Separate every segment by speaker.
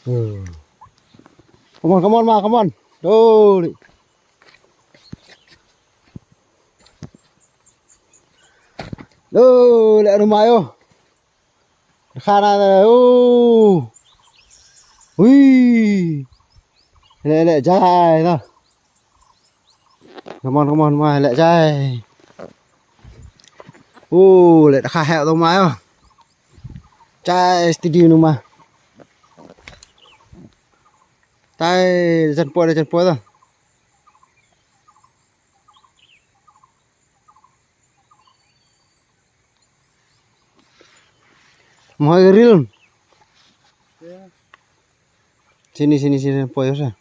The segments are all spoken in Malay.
Speaker 1: Come on, ma, come on. Lại nó mai ô. Kha na ô. Ui. Lại dài nào. Come on, mai lại dài. Lại kha hẹo đâu mai ô. Chạy studio nữa mà. Tay chân poi rồi. Mau grill. Sini poi rồi.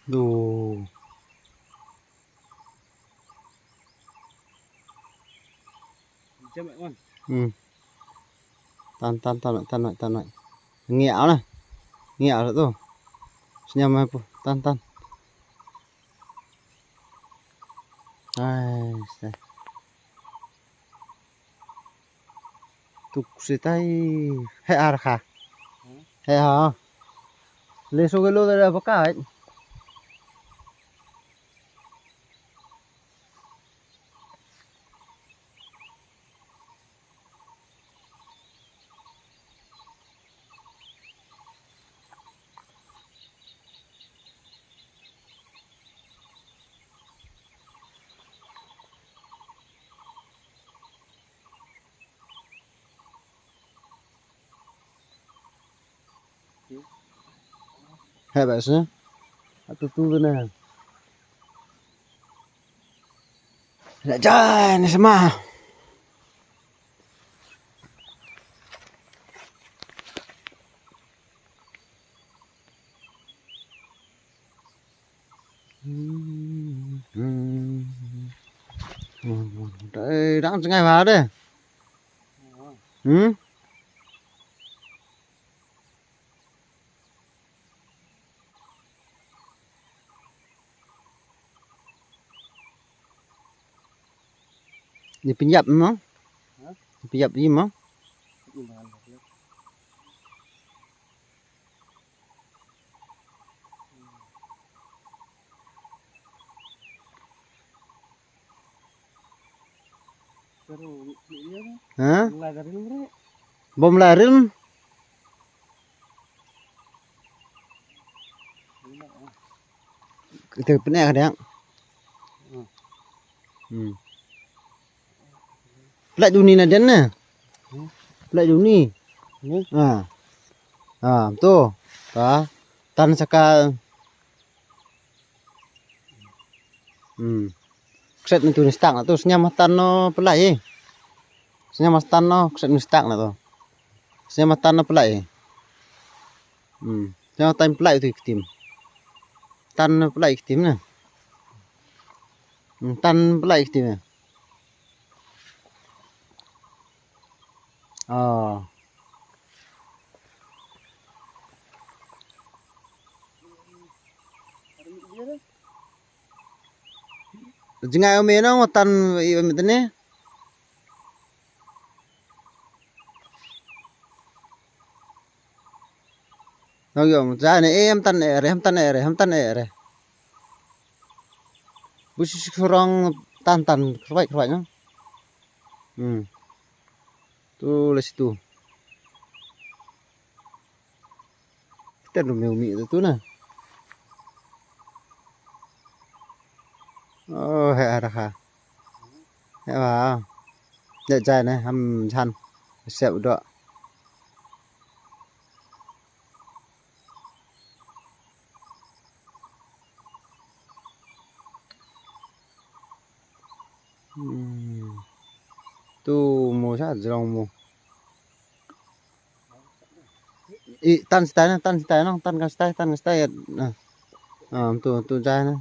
Speaker 1: Duh. Tan lại. Nghẹo này. Nghẹo rồi tuh. Senyum apa? Tan. Ai. Tuk sitai he arkha. He ha. Leso gelo dari apa Hai biasanya tu benar. Nak jalan semua. Đây đang ngày vào đây. Dia pinjam memang? Pinjam dia memang? Hah? Bom larin? Kita pernah kadang. Pelak dunia na dan na. Pelak dunia. Betul. Tan saka. Kset ni tu ni stak na tu senyam tan no pelak ye. Senyam tan no kset ni stak na tu. Senyam tan no pelak ye. Senyam tan pelak tu tim. Tan pelak tim na. Tan pelak tim na. Jangan ome no tan mitne. Nó kiểu ra này em tan ere. Busi kurang tan kerbait no. Tulis situ. Kita umi itu nah. Hệ arkha. Hệ vào. Để trai này hầm chăn. Sẹo đọ. Tu mua sát rong mua. Tan style no, tan style. Tu trai nó.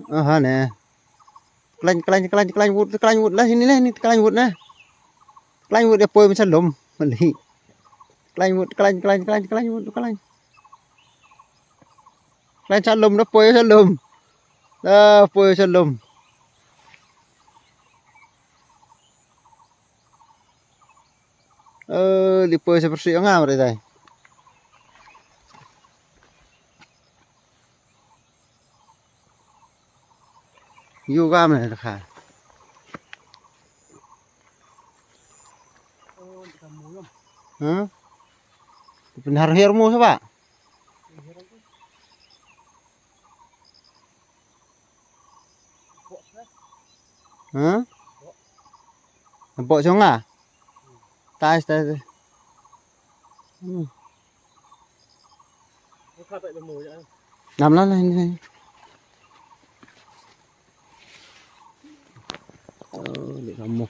Speaker 1: Ha nè. Klan wud lah ini ni klan wud nah. ใกล้หมดเดี๋ยวป่วยมันจะล้มมันนี่ใกล้หมดใกล้หมดใกล้จะล้มแล้วป่วยจะล้มป่วยจะล้มdepois seperti yang ngamar itu juga mana dah kah benar hermu siapa Bok jonga tai nằm nó lên để làm một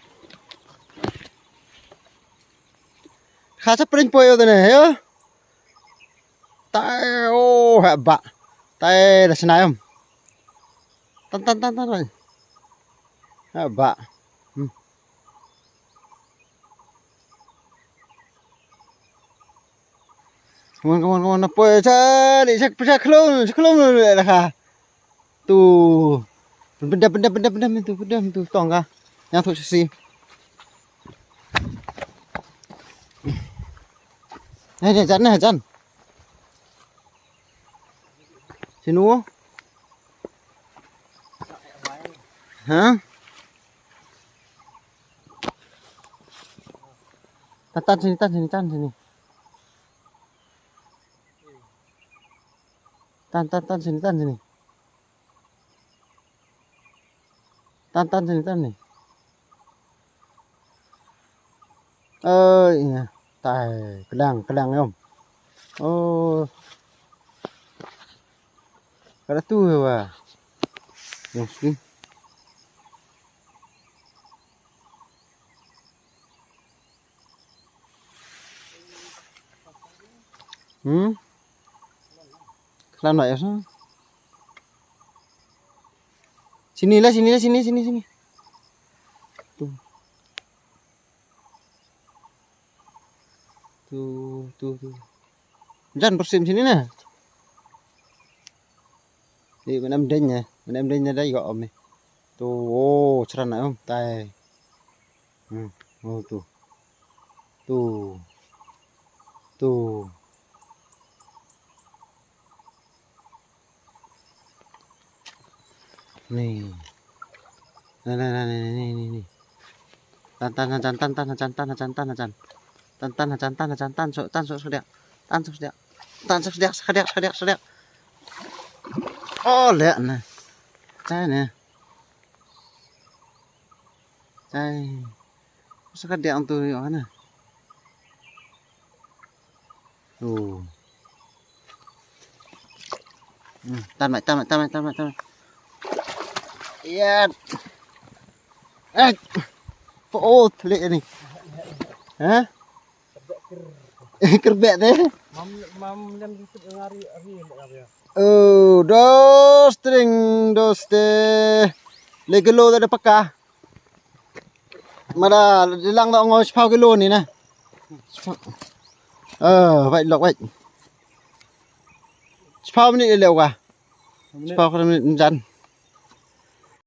Speaker 1: khá sắp lên poyo đây này hả tai ô hả bạ tai là senai không tan rồi hả bạ Kawan apa saya ni saya kelum dah kah. Tu benda tu tong kah. Yang tu sisi. Ni Jan. Sinu. Ha? Tan sini. Tan sini. Tan sini. Tan sini ni. Iya. Tai kedang om. Oh. Kada tu wa. Yang sini. Kelan ya sana. Sini. Tuh. Jangan bersim sini nah. Di mana emdennya dah juga om ni. Tuh, cerana om, tai. Oh tuh. Nih. Nih. Tan sedak. Oh, lihat nah. Cai nah. Cai. Sedak untuk mana? Tamat. Iya. Oh, telik ni. Hah? Kerbek deh. Mam lem dikit ngari ndak ya. Dos deh. Legelo dah pakah. Mada dilang tak ngoi 10 kilo ni nah. Vậy lọc vậy. 10 minit leo kah? 10 minit jalan.